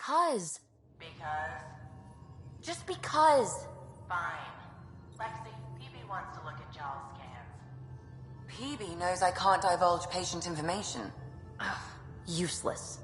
Because. Because? Just because. Fine. Lexi, PB wants to look at y'all's scans. PB knows I can't divulge patient information. Ugh, useless.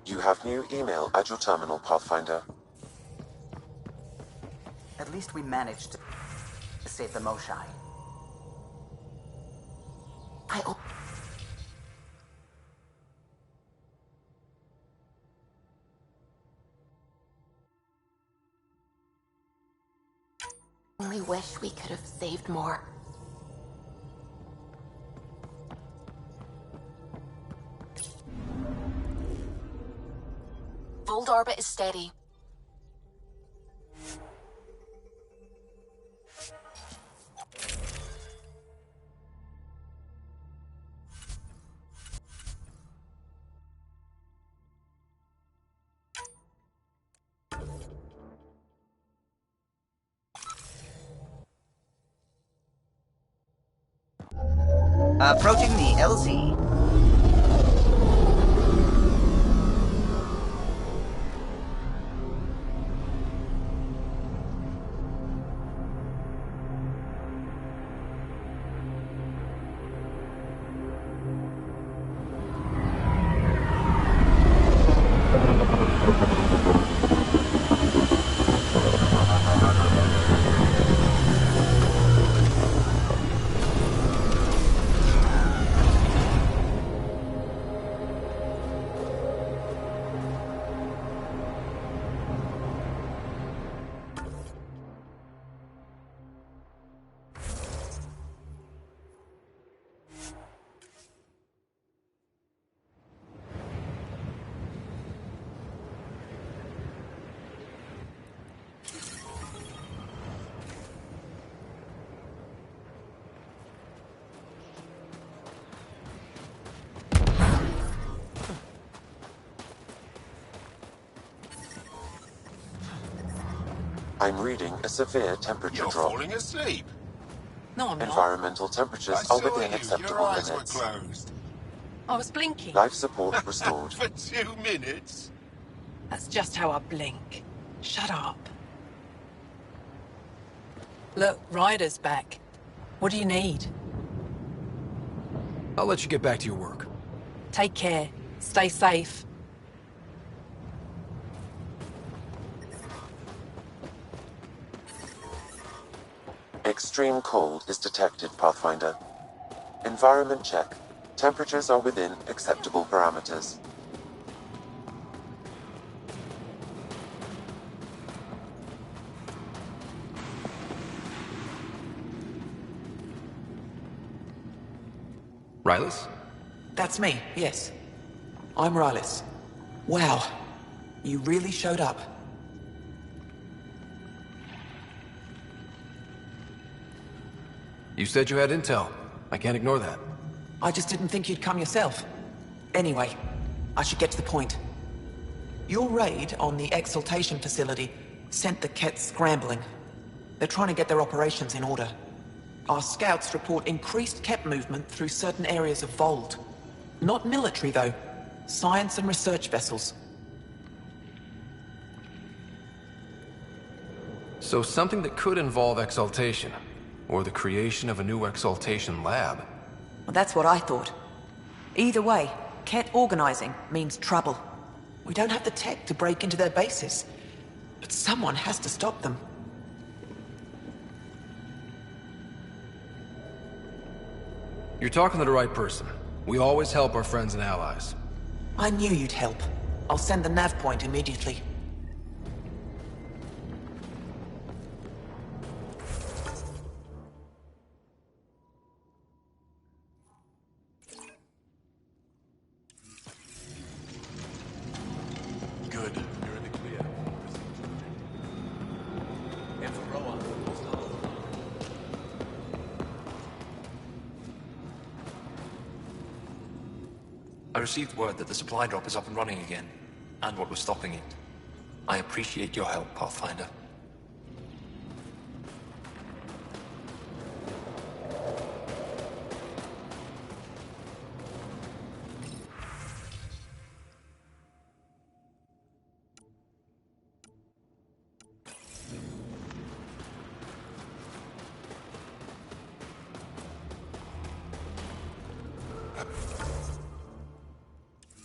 You have new email at your terminal, Pathfinder. At least we managed to save the Moshai. Only wish we could have saved more. Old orbit is steady. Approaching the LZ. I'm reading a severe temperature You're drop. falling asleep. No, I'm not. Environmental temperatures I are saw within you. acceptable Your eyes limits. were closed. I was blinking. Life support restored. For 2 minutes. That's just how I blink. Shut up. Look, Ryder's back. What do you need? I'll let you get back to your work. Take care. Stay safe. Extreme cold is detected, Pathfinder. Environment check. Temperatures are within acceptable parameters. Rylas? That's me, yes. I'm Rylas. Wow, you really showed up. You said you had intel. I can't ignore that. I just didn't think you'd come yourself. Anyway, I should get to the point. Your raid on the exaltation facility sent the Kett scrambling. They're trying to get their operations in order. Our scouts report increased Kett movement through certain areas of Vold. Not military, though. Science and research vessels. So something that could involve exaltation, or the creation of a new exaltation lab. Well, that's what I thought. Either way, Kett organizing means trouble. We don't have the tech to break into their bases, but someone has to stop them. You're talking to the right person. We always help our friends and allies. I knew you'd help. I'll send the nav point immediately. Good. You're in the clear. I received word that the supply drop is up and running again, and what was stopping it. I appreciate your help, Pathfinder.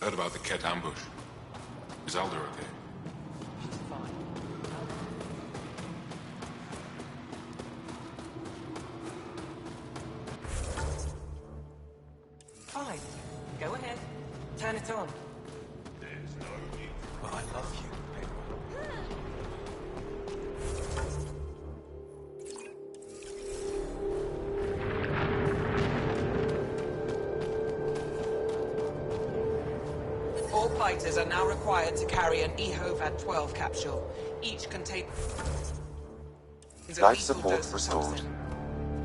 Heard about the Kett ambush. Is Alder okay? Fine. Go ahead. Turn it on. There's no need. Well, I love you. All fighters are now required to carry an EHOVAD-12 capsule. Each contains a Life lethal support dose of restored. toxin.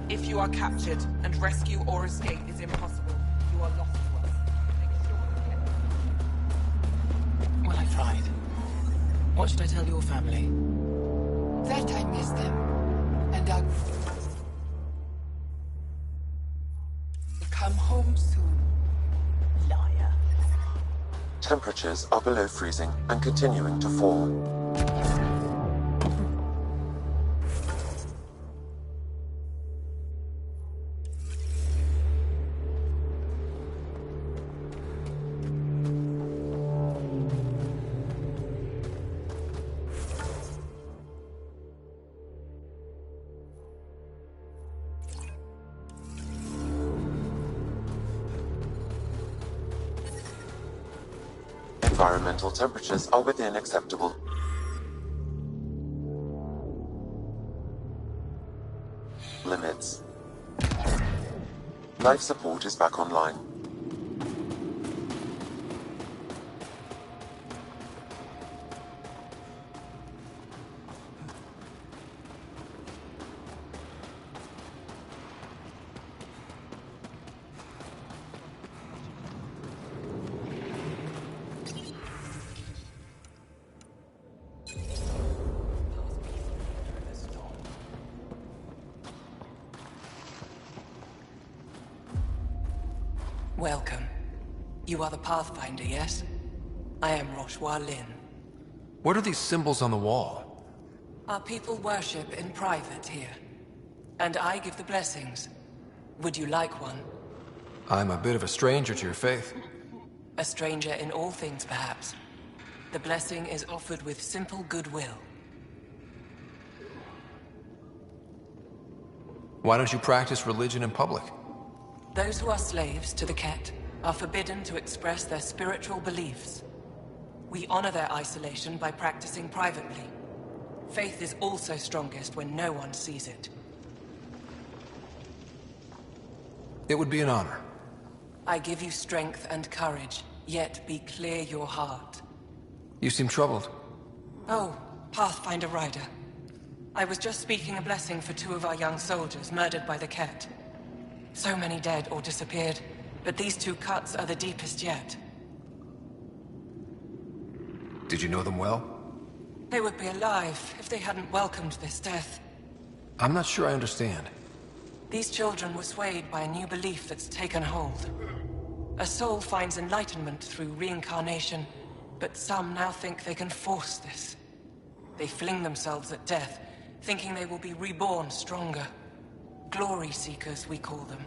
If you are captured and rescue or escape is impossible, you are lost to us. Make sure you get... Well, I tried. What should I tell your family? That I miss them. And I'll come home soon. Liar. Temperatures are below freezing and continuing to fall. Environmental temperatures are within acceptable. Limits. Life support is back online. Welcome. You are the Pathfinder, yes? I am Roshua Lin. What are these symbols on the wall? Our people worship in private here. And I give the blessings. Would you like one? I'm a bit of a stranger to your faith. A stranger in all things, perhaps. The blessing is offered with simple goodwill. Why don't you practice religion in public? Those who are slaves to the Kett are forbidden to express their spiritual beliefs. We honor their isolation by practicing privately. Faith is also strongest when no one sees it. It would be an honor. I give you strength and courage, yet be clear your heart. You seem troubled. Oh, Pathfinder Rider. I was just speaking a blessing for 2 of our young soldiers murdered by the Kett. So many dead or disappeared, but these 2 cuts are the deepest yet. Did you know them well? They would be alive if they hadn't welcomed this death. I'm not sure I understand. These children were swayed by a new belief that's taken hold. A soul finds enlightenment through reincarnation, but some now think they can force this. They fling themselves at death, thinking they will be reborn stronger. Glory seekers, we call them.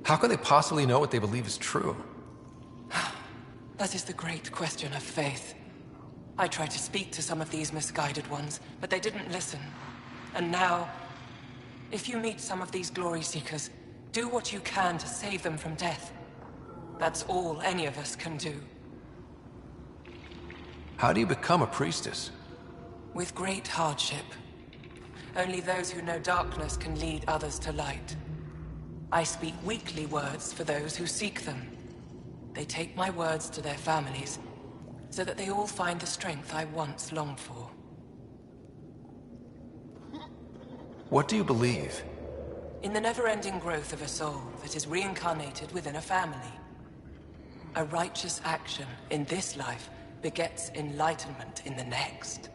How can they possibly know what they believe is true? That is the great question of faith. I tried to speak to some of these misguided ones, but they didn't listen. And now, if you meet some of these glory seekers, do what you can to save them from death. That's all any of us can do. How do you become a priestess? With great hardship. Only those who know darkness can lead others to light. I speak weekly words for those who seek them. They take my words to their families, so that they all find the strength I once longed for. What do you believe? In the never-ending growth of a soul that is reincarnated within a family. A righteous action in this life begets enlightenment in the next.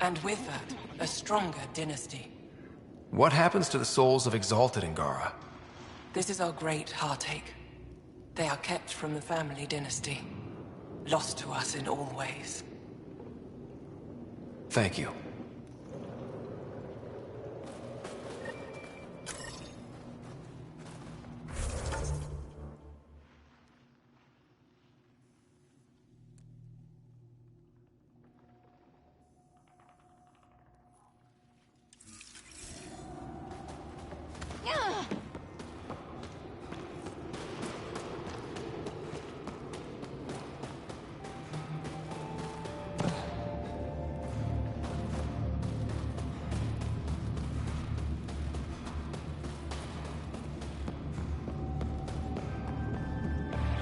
And with that, a stronger dynasty. What happens to the souls of exalted Angara? This is our great heartache. They are kept from the family dynasty. Lost to us in all ways. Thank you.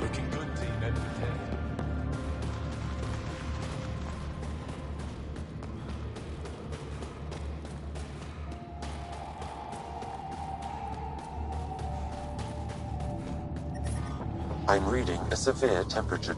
Looking good, team. End of 10. I'm reading a severe temperature.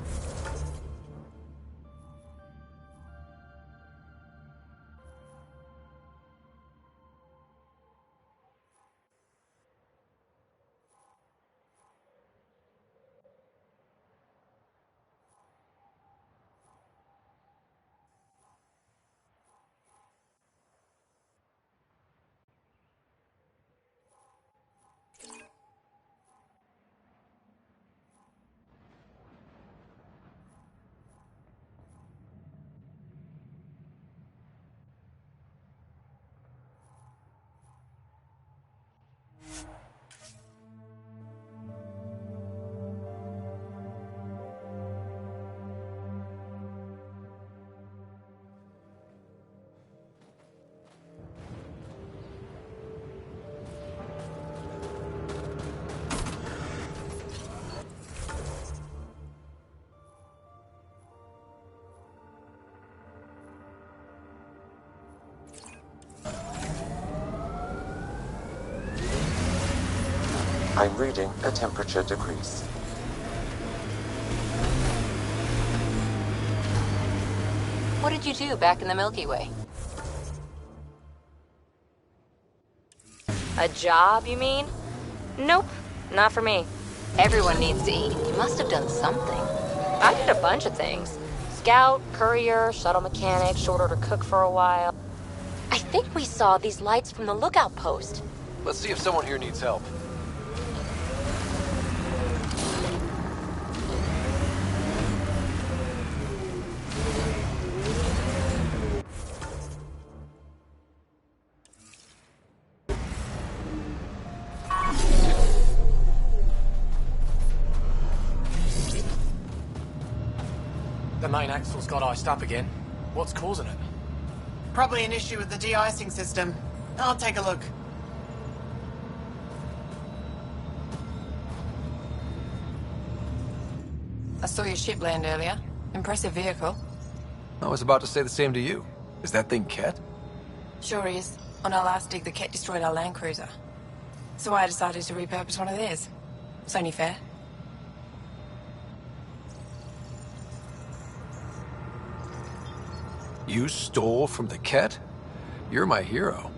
I'm reading a temperature decrease. What did you do back in the Milky Way? A job, you mean? Nope, not for me. Everyone needs to eat. You must have done something. I did a bunch of things. Scout, courier, shuttle mechanic, short order cook for a while. I think we saw these lights from the lookout post. Let's see if someone here needs help. The main axle's got iced up again. What's causing it? Probably an issue with the de-icing system. I'll take a look. I saw your ship land earlier. Impressive vehicle. I was about to say the same to you. Is that thing Ket? Sure is. On our last dig, the Ket destroyed our Land Cruiser. So I decided to repurpose one of theirs. It's only fair. You stole from the Ket? You're my hero.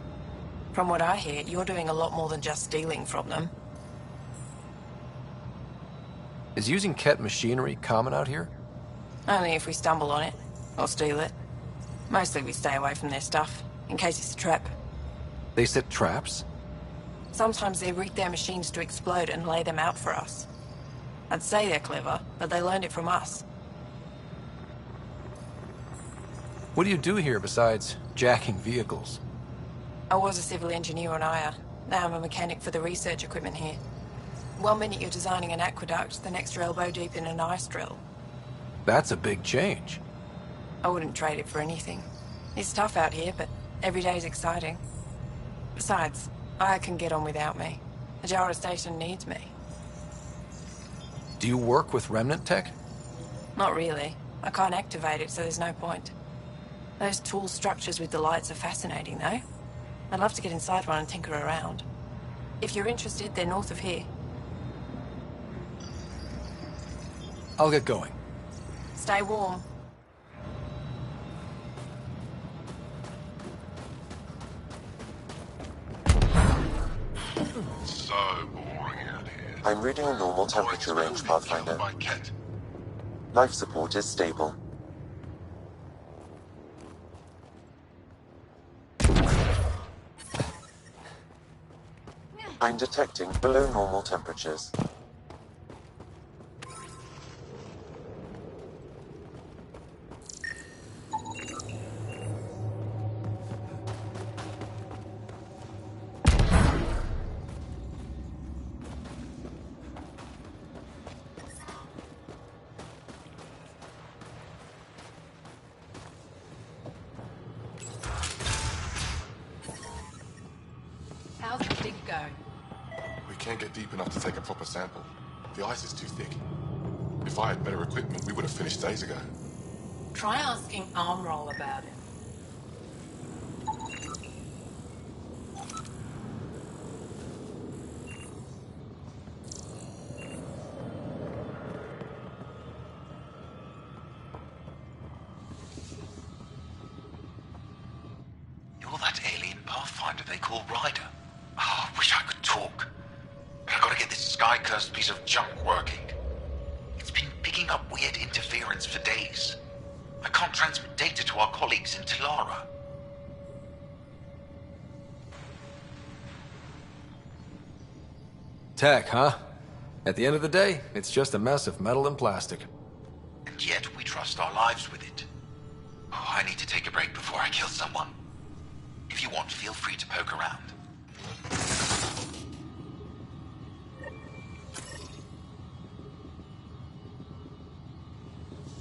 From what I hear, you're doing a lot more than just stealing from them. Is using Ket machinery common out here? Only if we stumble on it, or steal it. Mostly we stay away from their stuff, in case it's a trap. They set traps? Sometimes they rig their machines to explode and lay them out for us. I'd say they're clever, but they learned it from us. What do you do here besides jacking vehicles? I was a civil engineer on Aya. Now I'm a mechanic for the research equipment here. One minute you're designing an aqueduct, the next you're elbow deep in an ice drill. That's a big change. I wouldn't trade it for anything. It's tough out here, but every day's exciting. Besides, Aya can get on without me. The Jara station needs me. Do you work with Remnant tech? Not really. I can't activate it, so there's no point. Those tool structures with the lights are fascinating, though. I'd love to get inside one and tinker around. If you're interested, they're north of here. I'll get going. Stay warm. So boring out here. I'm reading a normal temperature range, Pathfinder. By Ket. Life support is stable. I'm detecting below normal temperatures. How's the dig going? We can't get deep enough to take a proper sample. The ice is too thick. If I had better equipment, we would have finished days ago. Try asking Armroll about it. You're that alien Pathfinder they call Ryder. Oh, I wish I could talk. But I gotta get this sky-cursed piece of junk working. It's been picking up weird interference for days. I can't transmit data to our colleagues in Tilara. Tech, huh? At the end of the day, it's just a mess of metal and plastic. And yet we trust our lives with it. Oh, I need to take a break before I kill someone. If you want, feel free to poke around.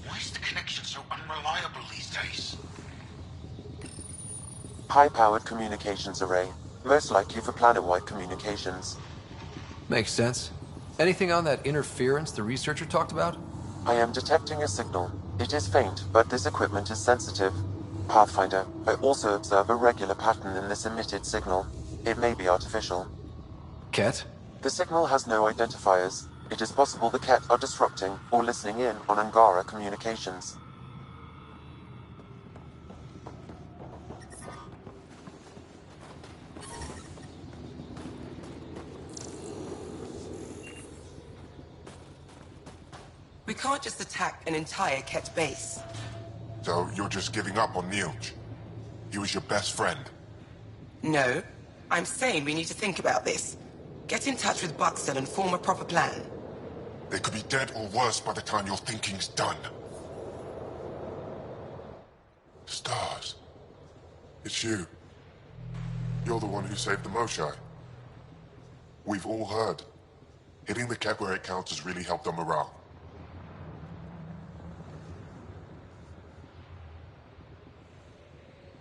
Why is the connection so unreliable these days? High-powered communications array, most likely for planet-wide communications. Makes sense. Anything on that interference the researcher talked about? I am detecting a signal. It is faint, but this equipment is sensitive. Pathfinder, I also observe a regular pattern in this emitted signal. It may be artificial. Ket? The signal has no identifiers. It is possible the Ket are disrupting or listening in on Angara communications. We can't just attack an entire Ket base. So you're just giving up on Neilj? He was your best friend. No. I'm saying we need to think about this. Get in touch with Buxton and form a proper plan. They could be dead or worse by the time your thinking's done. Stars. It's you. You're the one who saved the Moshai. We've all heard. Hitting the Ket where it counts has really helped our morale.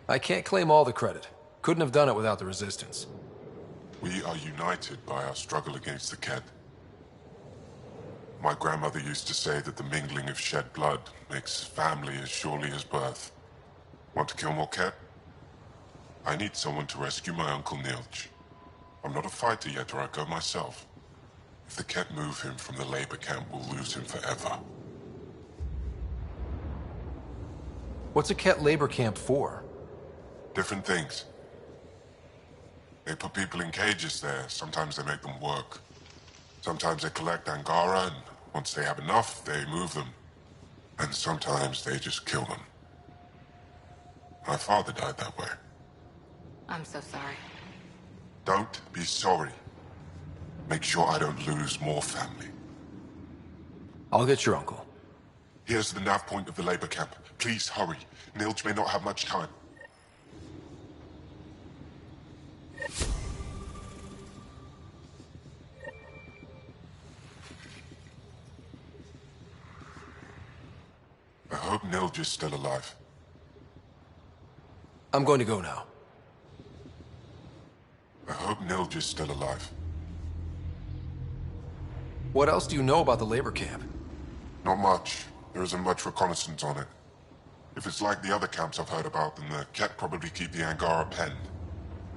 I can't claim all the credit. Couldn't have done it without the Resistance. We are united by our struggle against the Ket. My grandmother used to say that the mingling of shed blood makes family as surely as birth. Want to kill more Ket? I need someone to rescue my Uncle Nilj. I'm not a fighter yet, or I'd go myself. If the Ket move him from the labor camp, we'll lose him forever. What's a Ket labor camp for? Different things. They put people in cages there. Sometimes they make them work. Sometimes they collect Angara, and once they have enough, they move them. And sometimes they just kill them. My father died that way. I'm so sorry. Don't be sorry. Make sure I don't lose more family. I'll get your uncle. Here's the nav point of the labor camp. Please hurry. Nilj may not have much time. I hope Nilj is still alive. I'm going to go now. I hope Nilj is still alive. What else do you know about the labor camp? Not much. There isn't much reconnaissance on it. If it's like the other camps I've heard about, then the Ket probably keep the Angara penned.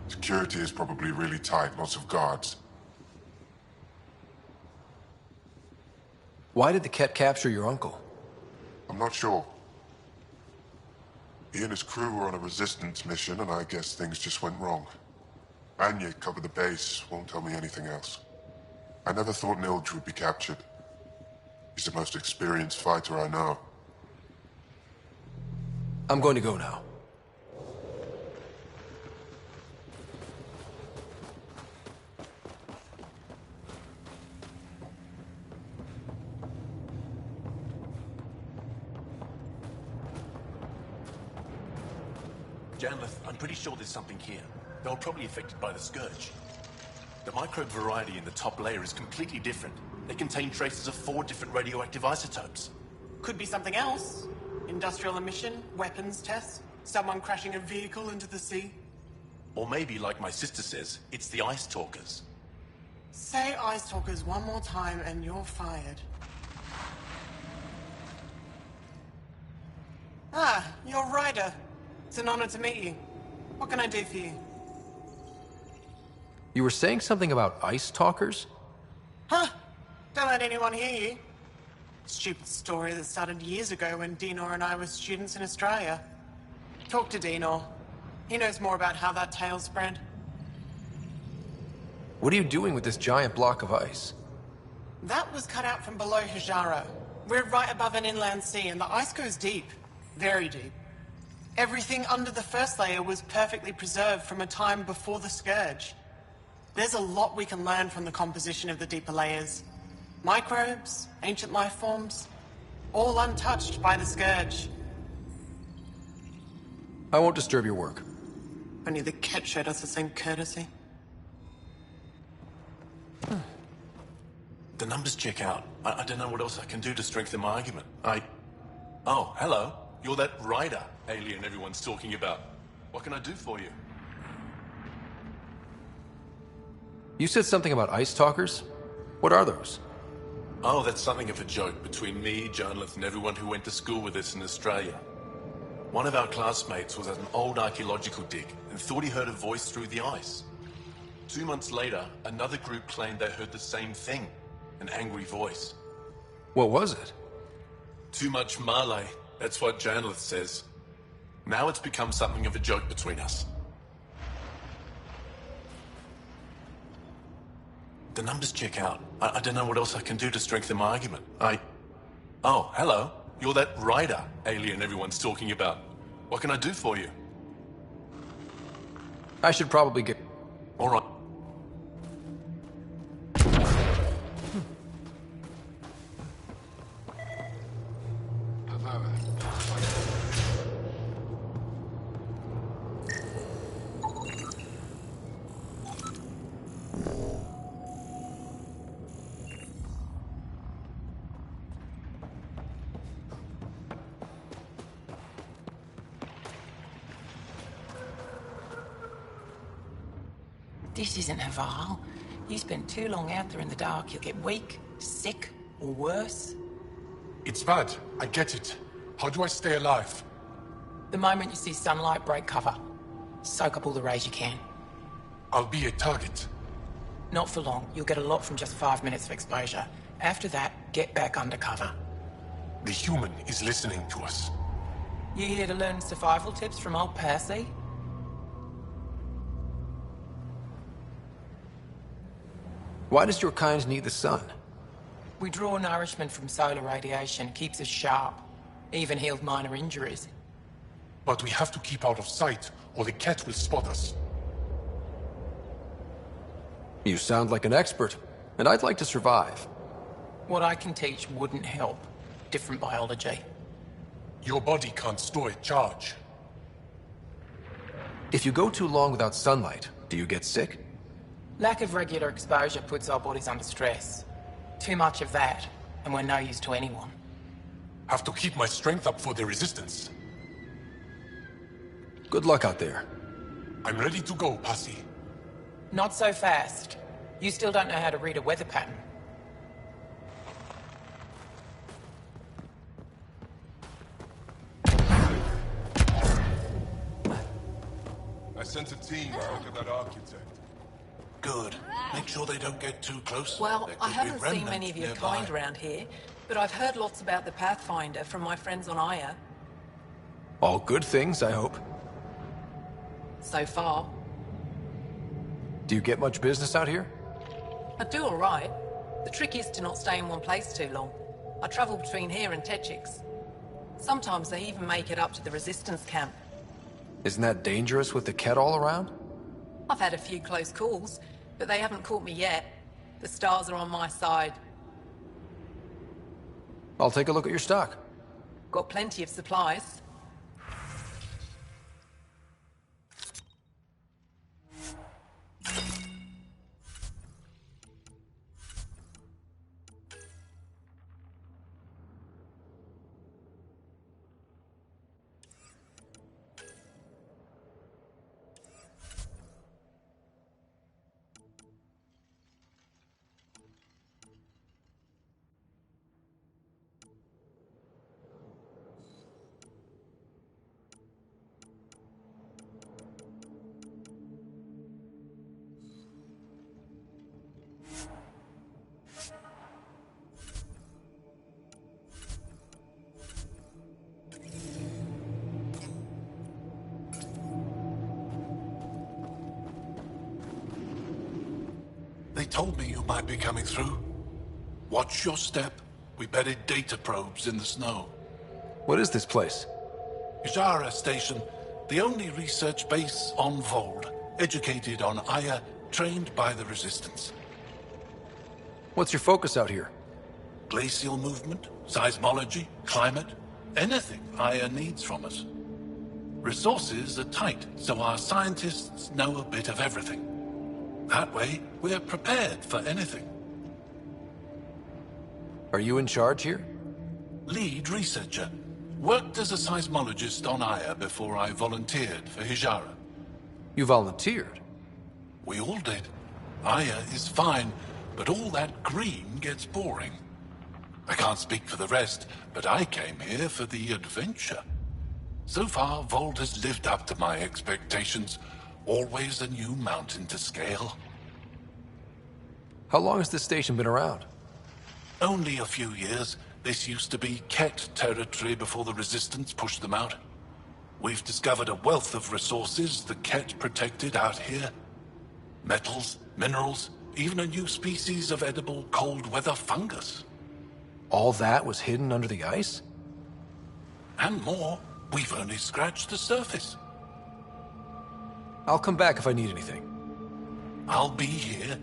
Security is probably really tight, lots of guards. Why did the Ket capture your uncle? I'm not sure. He and his crew were on a resistance mission, and I guess things just went wrong. Anya covered the base, won't tell me anything else. I never thought Nilj would be captured. He's the most experienced fighter I know. I'm going to go now. Janlith, I'm pretty sure there's something here. They were probably affected by the Scourge. The microbe variety in the top layer is completely different. They contain traces of 4 different radioactive isotopes. Could be something else. Industrial emission, weapons tests, someone crashing a vehicle into the sea. Or maybe, like my sister says, it's the Ice Talkers. Say Ice Talkers one more time and you're fired. Ah, you're Ryder. It's an honor to meet you. What can I do for you? You were saying something about ice talkers? Huh? Don't let anyone hear you. Stupid story that started years ago when Dinor and I were students in Australia. Talk to Dinor. He knows more about how that tale spread. What are you doing with this giant block of ice? That was cut out from below Hijara. We're right above an inland sea and the ice goes deep. Very deep. Everything under the first layer was perfectly preserved from a time before the Scourge. There's a lot we can learn from the composition of the deeper layers. Microbes, ancient life forms, all untouched by the Scourge. I won't disturb your work. Only the Ket showed us the same courtesy. The numbers check out. I don't know what else I can do to strengthen my argument. Oh, hello. You're that Ryder alien everyone's talking about. What can I do for you? You said something about ice talkers? What are those? Oh, that's something of a joke between me, Janlith, and everyone who went to school with us in Australia. One of our classmates was at an old archaeological dig and thought he heard a voice through the ice. 2 months later, another group claimed they heard the same thing, an angry voice. What was it? Too much Malay, that's what Janlith says. Now it's become something of a joke between us. The numbers check out. I don't know what else I can do to strengthen my argument. Oh, hello. You're that Ryder alien everyone's talking about. What can I do for you? I should probably get... All right. This isn't Haval. You spend too long out there in the dark, you'll get weak, sick, or worse. It's bad. I get it. How do I stay alive? The moment you see sunlight, break cover. Soak up all the rays you can. I'll be a target. Not for long. You'll get a lot from just 5 minutes of exposure. After that, get back undercover. The human is listening to us. You here to learn survival tips from old Percy? Why does your kind need the sun? We draw nourishment from solar radiation. Keeps us sharp. Even healed minor injuries. But we have to keep out of sight, or the cat will spot us. You sound like an expert, and I'd like to survive. What I can teach wouldn't help. Different biology. Your body can't store a charge. If you go too long without sunlight, do you get sick? Lack of regular exposure puts our bodies under stress. Too much of that, and we're no use to anyone. Have to keep my strength up for the resistance. Good luck out there. I'm ready to go, Passy. Not so fast. You still don't know how to read a weather pattern. I sent a team to look at that architect. Good. Make sure they don't get too close. Well, There I could be haven't seen remnants many of your nearby. kind around here, but I've heard lots about the Pathfinder from my friends on Aya. All good things, I hope. So far. Do you get much business out here? I do all right. The trick is to not stay in one place too long. I travel between here and Techix. Sometimes they even make it up to the Resistance camp. Isn't that dangerous with the Ket all around? I've had a few close calls, but they haven't caught me yet. The stars are on my side. I'll take a look at your stock. Got plenty of supplies. They told me you might be coming through. Watch your step. We buried data probes in the snow. What is this place? Ijara Station, the only research base on Vold. Educated on Aya, trained by the Resistance. What's your focus out here? Glacial movement, seismology, climate, anything Aya needs from us. Resources are tight, so our scientists know a bit of everything. That way, we're prepared for anything. Are you in charge here? Lead researcher. Worked as a seismologist on Aya before I volunteered for Hijara. You volunteered? We all did. Aya is fine, but all that green gets boring. I can't speak for the rest, but I came here for the adventure. So far, Vold has lived up to my expectations. Always a new mountain to scale. How long has this station been around? Only a few years. This used to be Ket territory before the Resistance pushed them out. We've discovered a wealth of resources the Ket protected out here. Metals, minerals, even a new species of edible cold weather fungus. All that was hidden under the ice? And more. We've only scratched the surface. I'll come back if I need anything. I'll be here.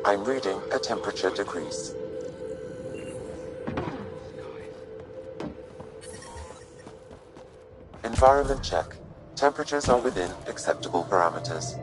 I'm reading a temperature decrease. Environment check. Temperatures are within acceptable parameters.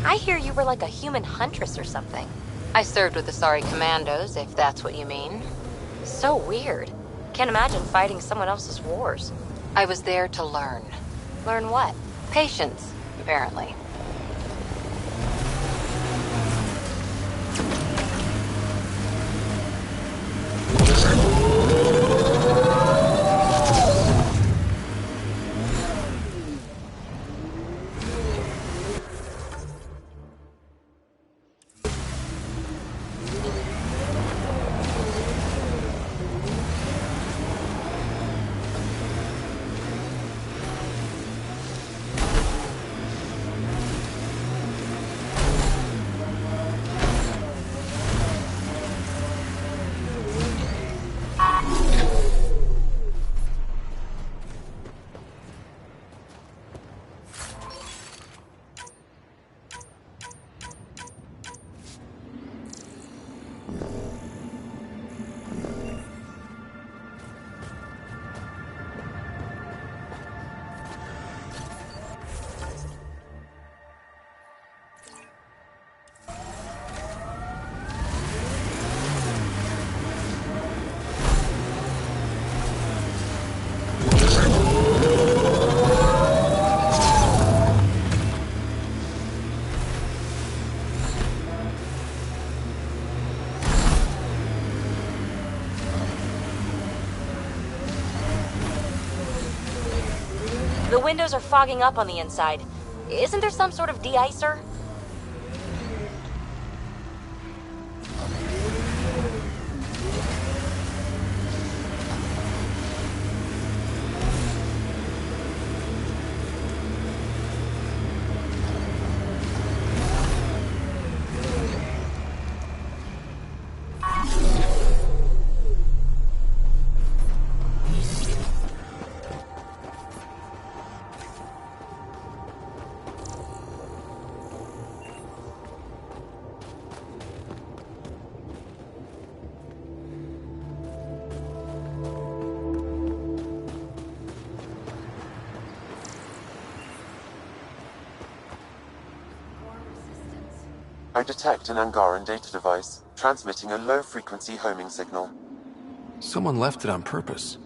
I hear you were like a human huntress or something. I served with the Sorry Commandos, if that's what you mean. So weird. Can't imagine fighting someone else's wars. I was there to learn. Learn what? Patience, apparently. The windows are fogging up on the inside. Isn't there some sort of de-icer? I detect an Angaran data device, transmitting a low-frequency homing signal. Someone left it on purpose.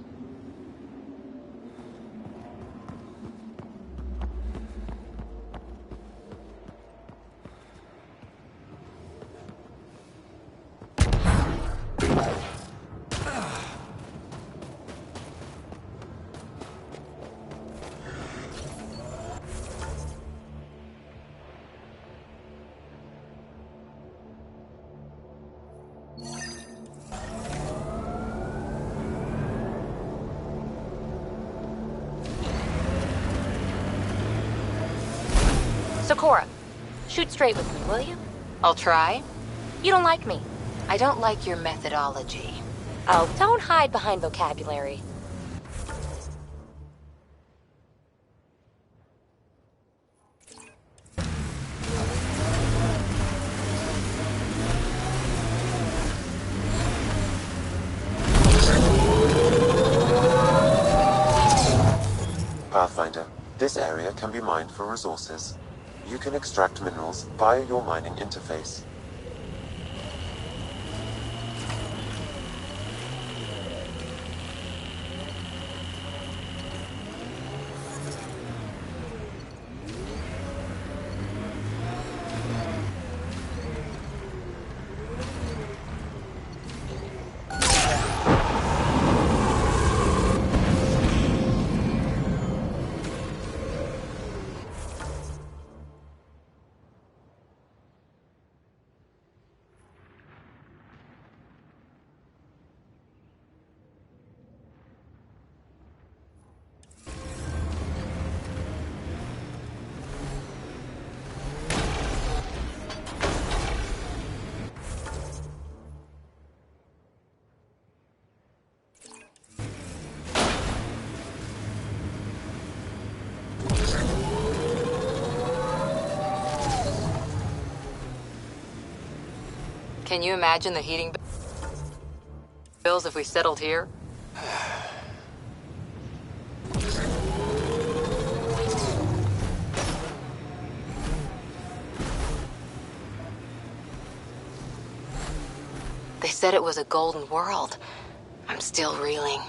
So Cora, shoot straight with me, will you? I'll try. You don't like me. I don't like your methodology. Oh, don't hide behind vocabulary. Pathfinder, this area can be mined for resources. You can extract minerals via your mining interface. Can you imagine the heating bills if we settled here? They said it was a golden world. I'm still reeling.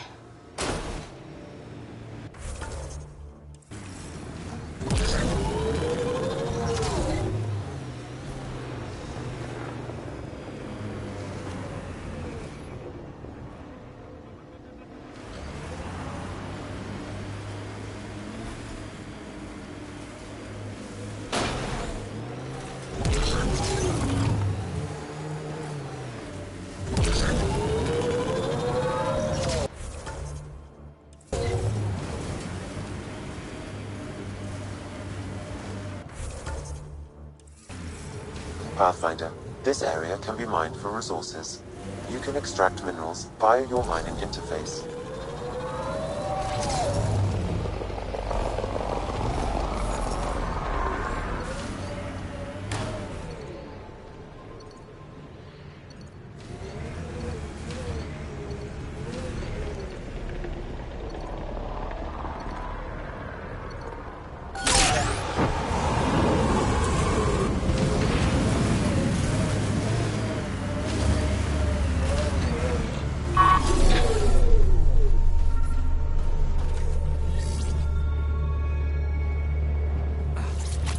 Pathfinder, this area can be mined for resources. You can extract minerals via your mining interface.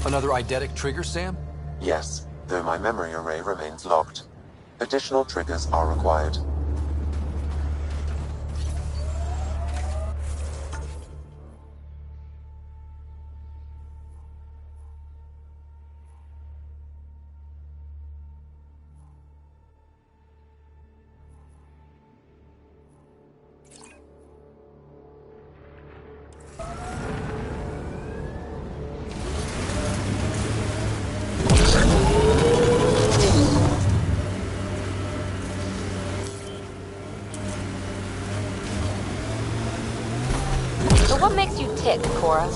Another eidetic trigger, Sam? Yes, though my memory array remains locked. Additional triggers are required. What makes you tick, Cora?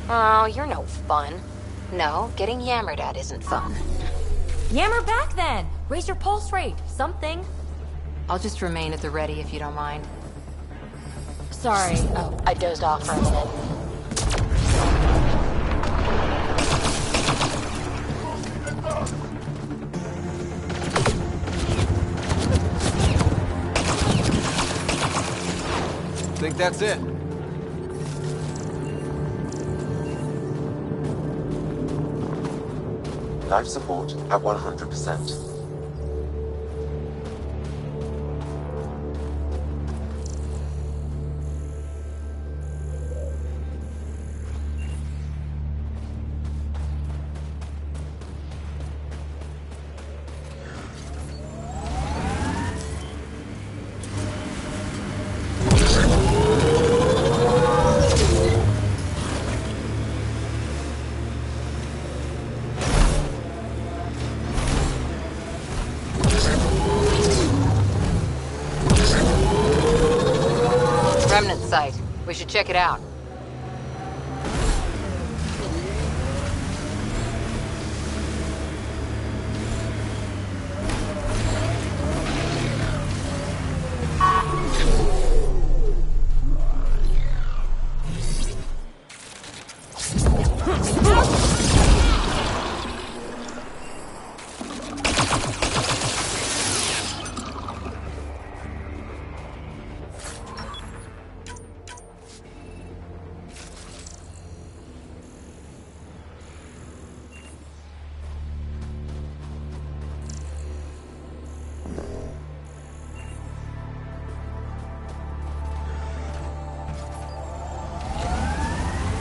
Oh, you're no fun. No, getting yammered at isn't fun. Yammer back then! Raise your pulse rate, something. I'll just remain at the ready if you don't mind. Sorry. Oh, I dozed off for a minute. Think that's it? Life support at 100%. We should check it out.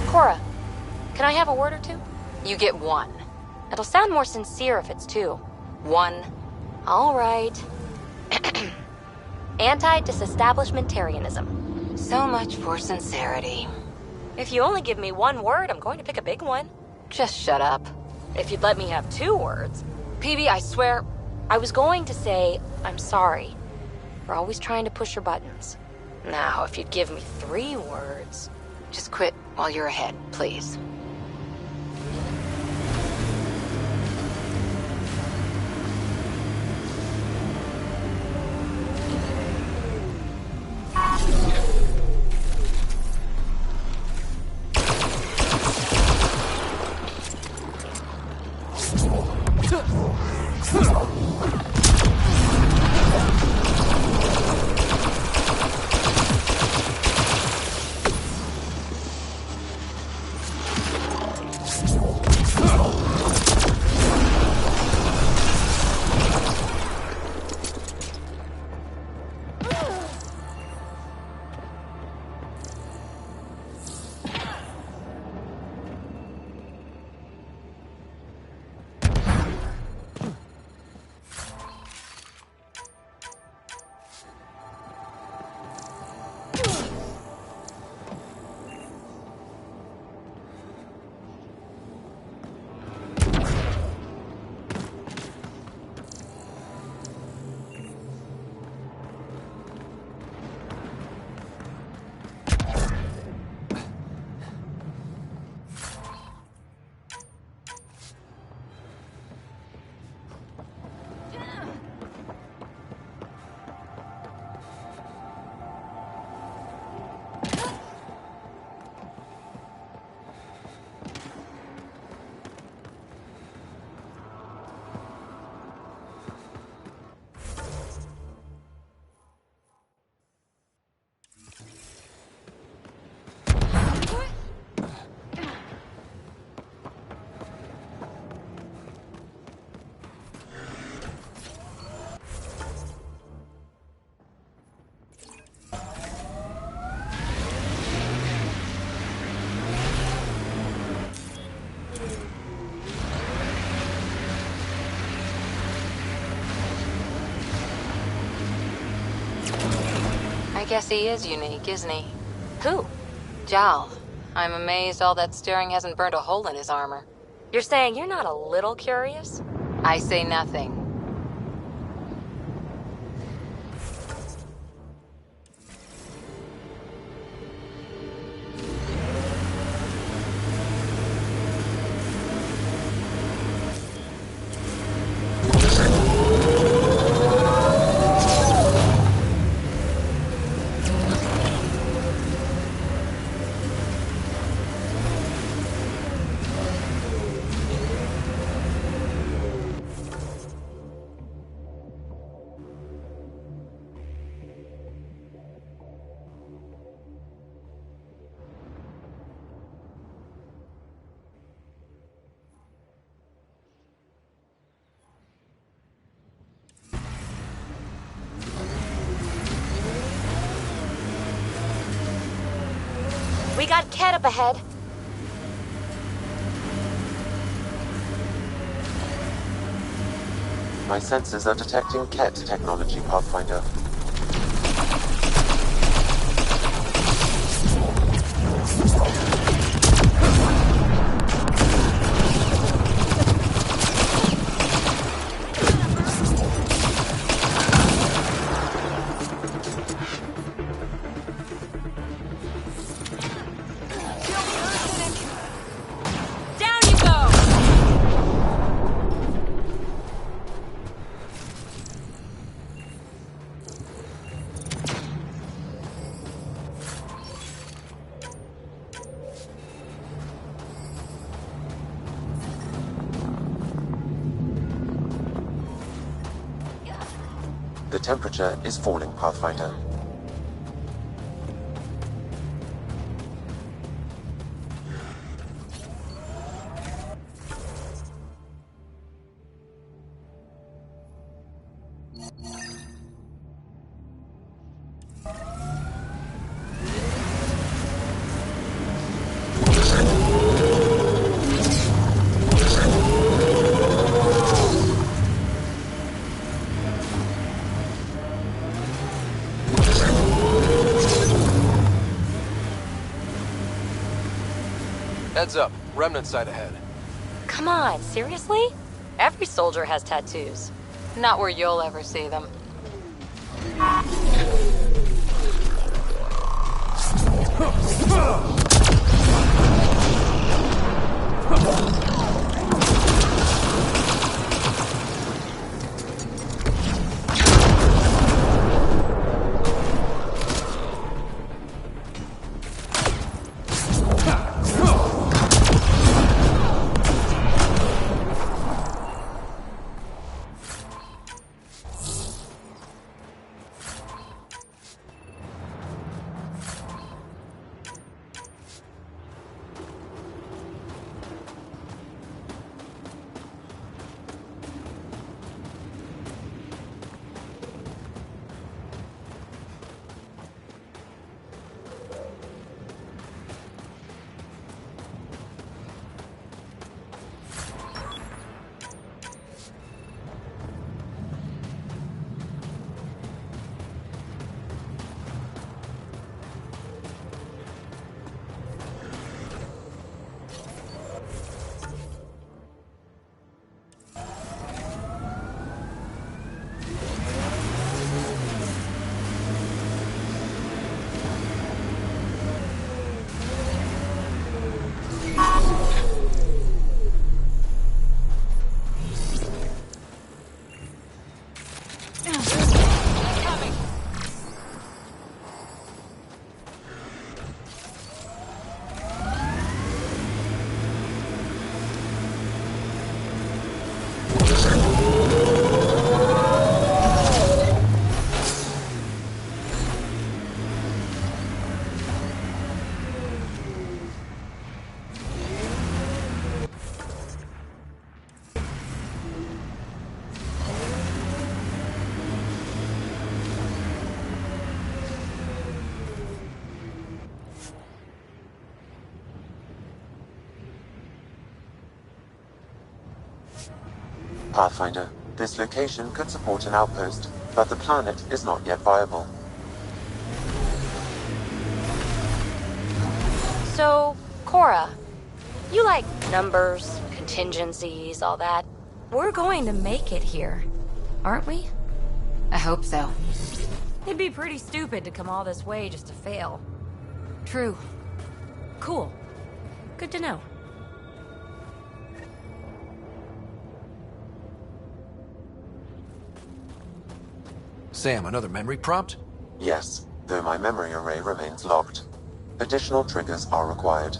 Cora, can I have a word or two? You get one. It'll sound more sincere if it's two. One. All right. Anti-disestablishmentarianism. So much for sincerity. If you only give me one word, I'm going to pick a big one. Just shut up. If you'd let me have 2 words. PB, I swear, I was going to say, I'm sorry. For always trying to push your buttons. Now, if you'd give me 3 words, just quit while you're ahead, please. I guess he is unique, isn't he? Who? Jal. I'm amazed all that staring hasn't burned a hole in his armor. You're saying you're not a little curious? I say nothing. We got Ket up ahead. My sensors are detecting Ket technology, Pathfinder. The temperature is falling, Pathfinder. Heads up. Remnant site ahead. Come on, seriously? Every soldier has tattoos. Not where you'll ever see them. Pathfinder, this location could support an outpost, but the planet is not yet viable. So, Cora, you like numbers, contingencies, all that. We're going to make it here, aren't we? I hope so. It'd be pretty stupid to come all this way just to fail. True. Cool. Good to know. Sam, another memory prompt? Yes, though my memory array remains locked. Additional triggers are required.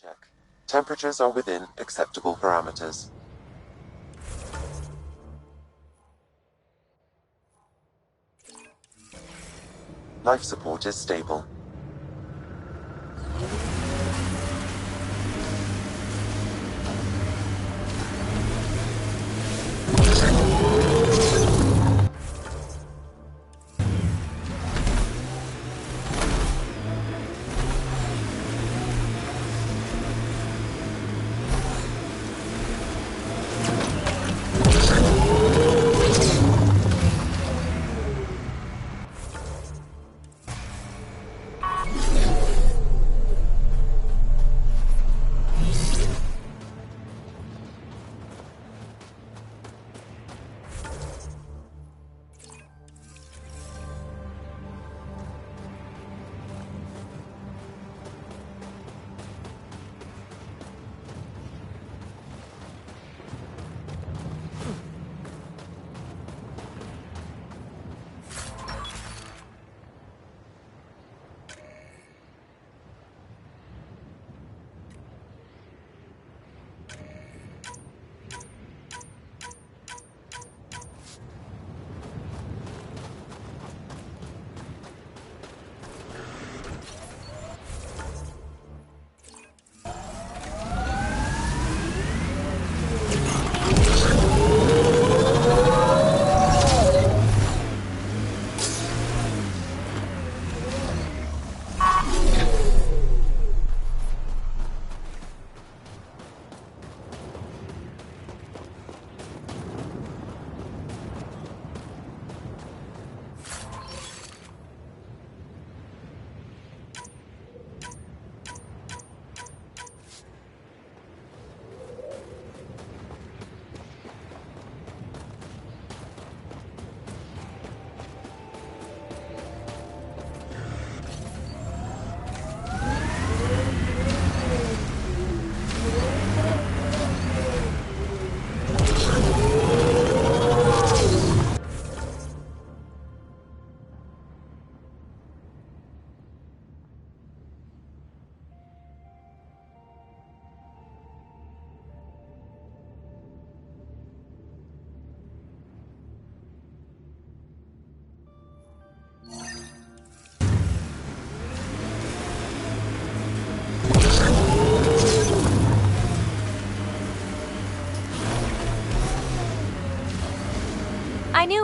Check. Temperatures are within acceptable parameters. Life support is stable.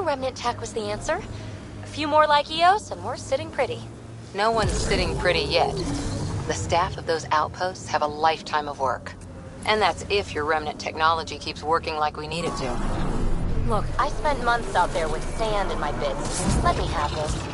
knew remnant tech was the answer. A few more like EOS, and we're sitting pretty. No one's sitting pretty yet. The staff of those outposts have a lifetime of work. And that's if your remnant technology keeps working like we need it to. Look, I spent months out there with sand in my bits. Let me have this.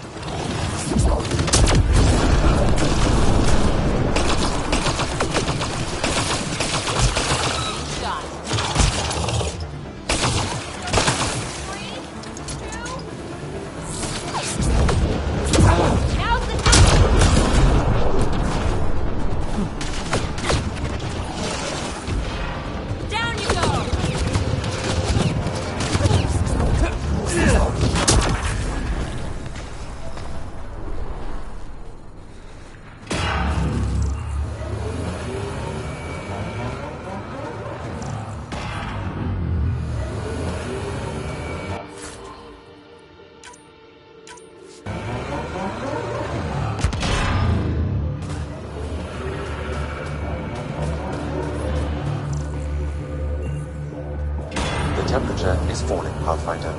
Temperature is falling, Pathfinder.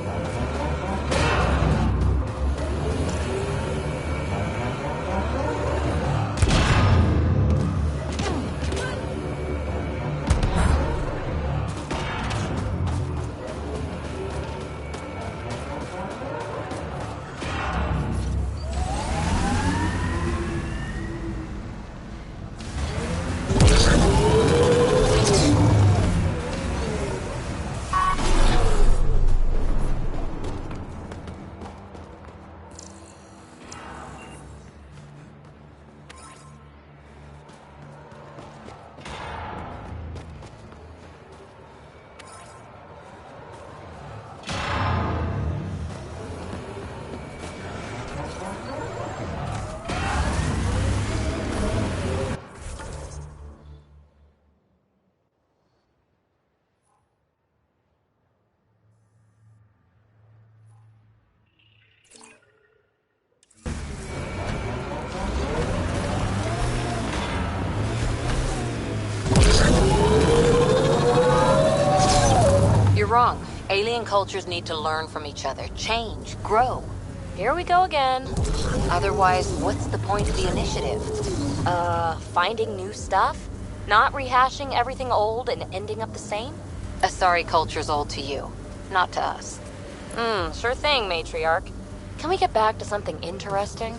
You're wrong. Alien cultures need to learn from each other, change, grow. Here we go again. Otherwise, what's the point of the initiative? Finding new stuff? Not rehashing everything old and ending up the same? Asari culture's old to you, not to us. Sure thing, matriarch. Can we get back to something interesting?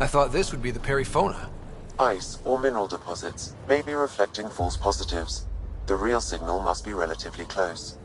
I thought this would be the periphona. Ice or mineral deposits may be reflecting false positives. The real signal must be relatively close.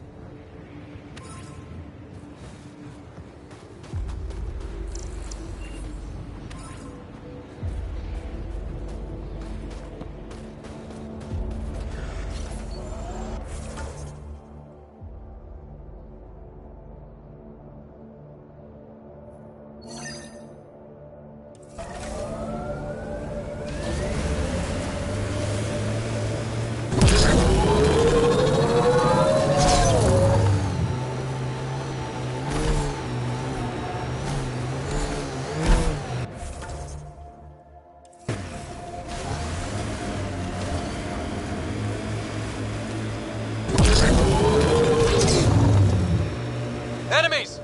Enemies!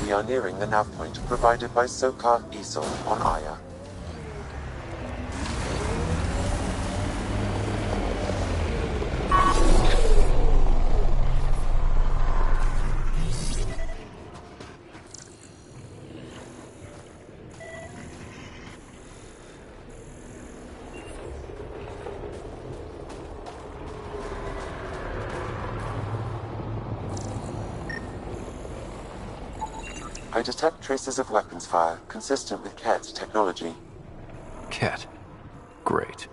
We are nearing the nav point provided by Sokar Esol on Aya. I detect traces of weapons fire consistent with Ket's technology. Ket. Great.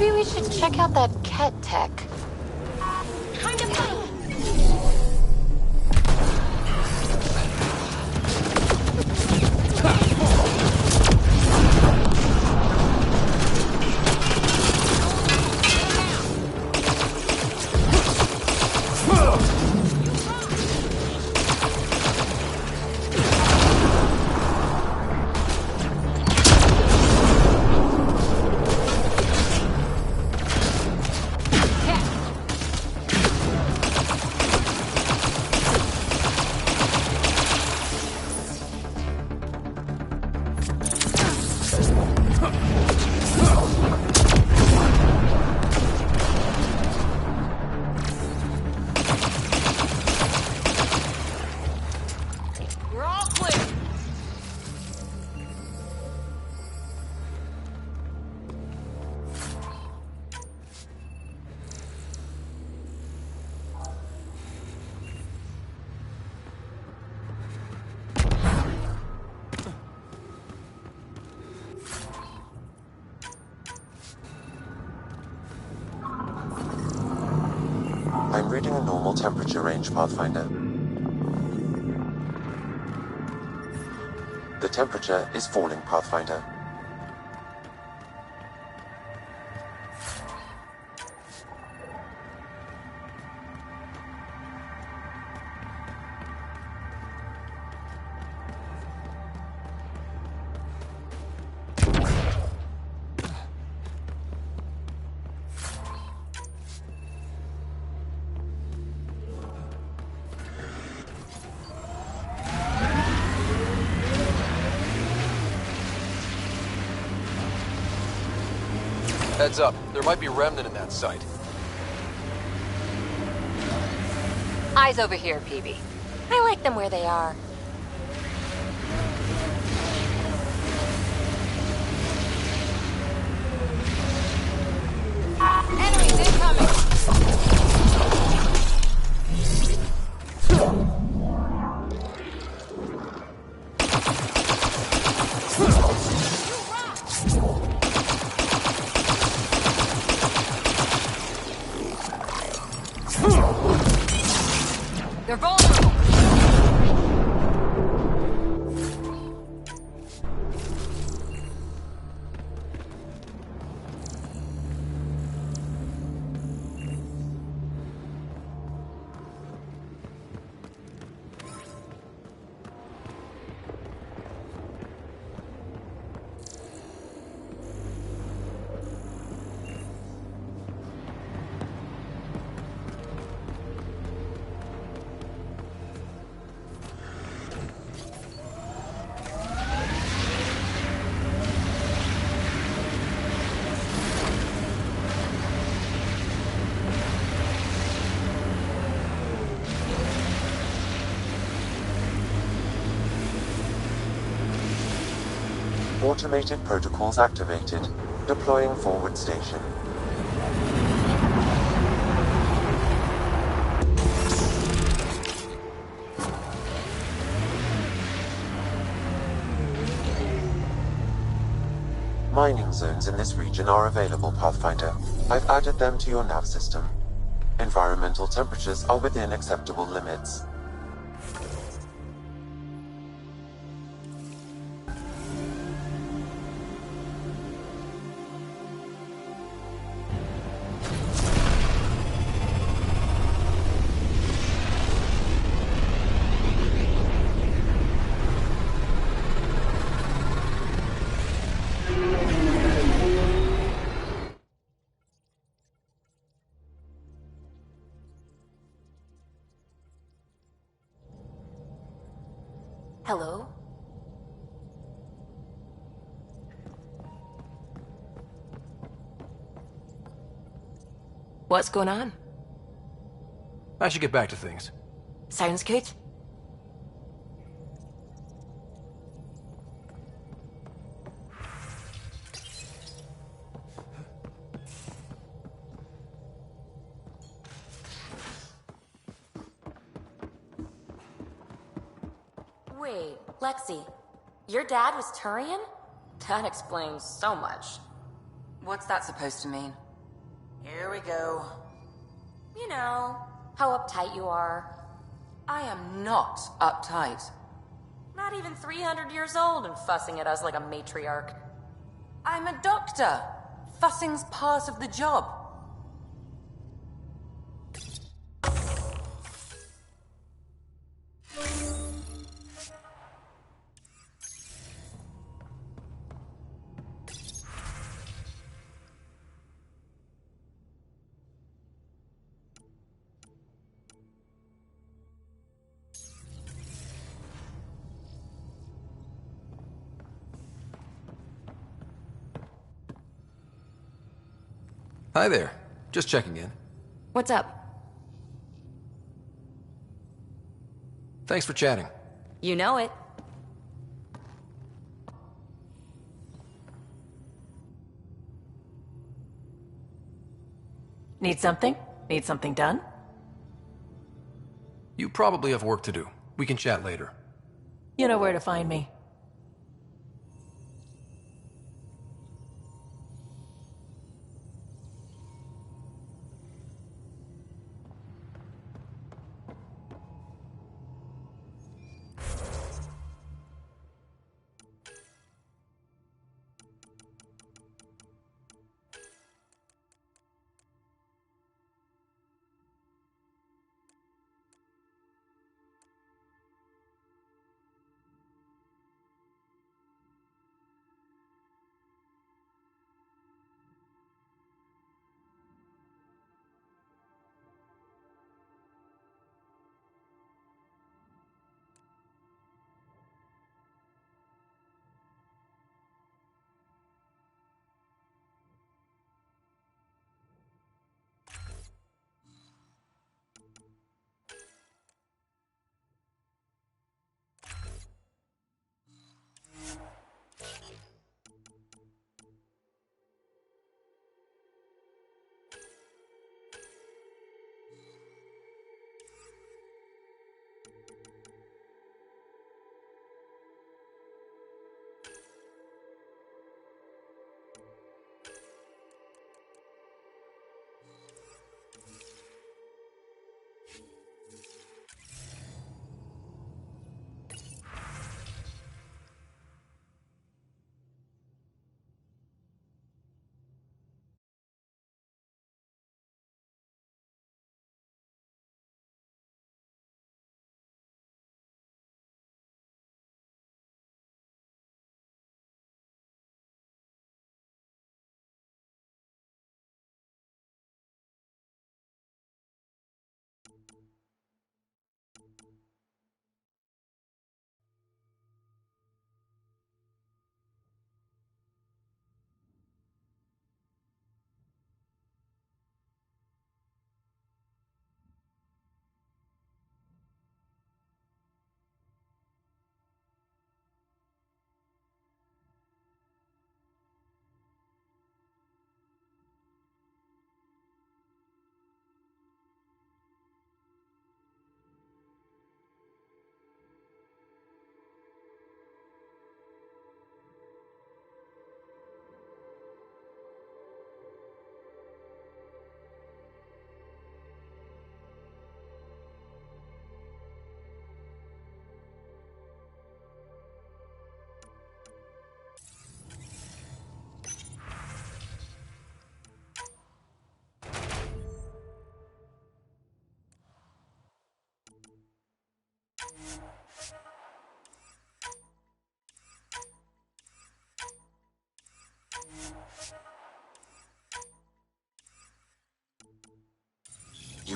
Maybe we should check out that Ket tech. We're all clear. I'm reading a normal temperature range, Pathfinder. The temperature is falling, Pathfinder. Heads up, there might be remnant in that site. Eyes over here, PB. I like them where they are. Enemies incoming! They're vulnerable. Automated protocols activated. Deploying forward station. Mining zones in this region are available, Pathfinder. I've added them to your nav system. Environmental temperatures are within acceptable limits. Hello? What's going on? I should get back to things. Sounds good. Wait, Lexi, your dad was Turian? That explains so much. What's that supposed to mean? Here we go. You know, how uptight you are. I am not uptight. Not even 300 years old and fussing at us like a matriarch. I'm a doctor. Fussing's part of the job. Hi there. Just checking in. What's up? Thanks for chatting. You know it. Need something? Need something done? You probably have work to do. We can chat later. You know where to find me.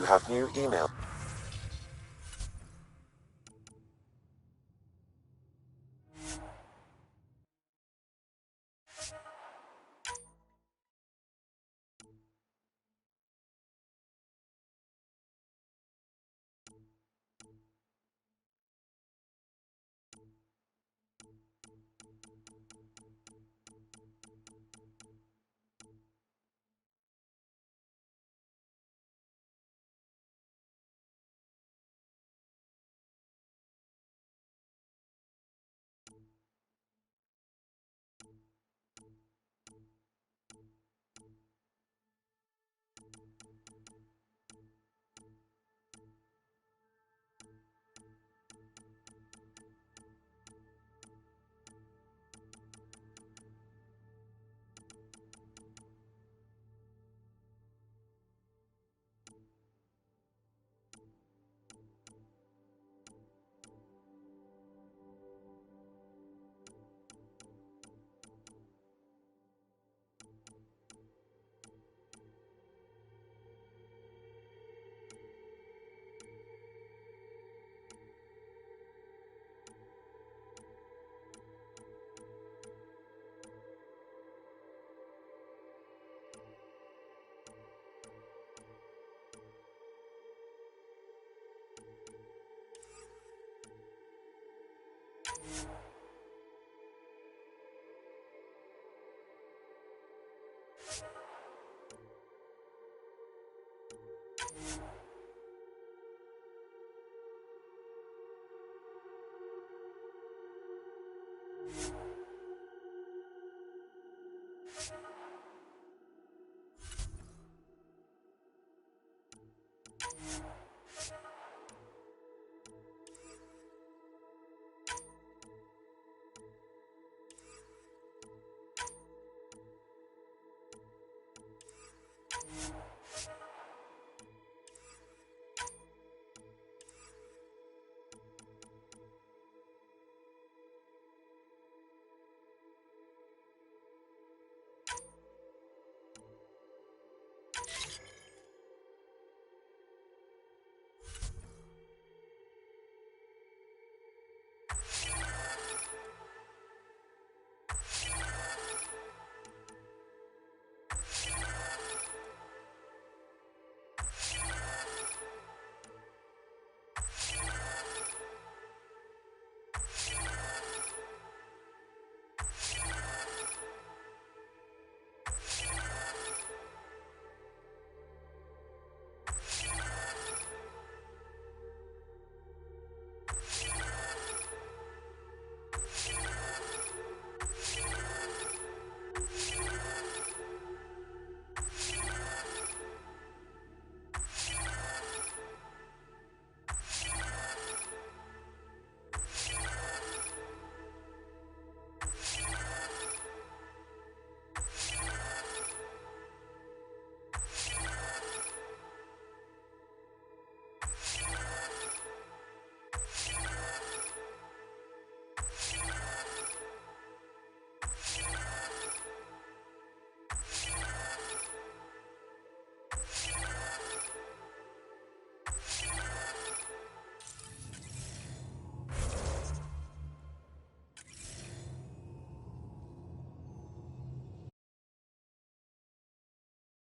You have new email.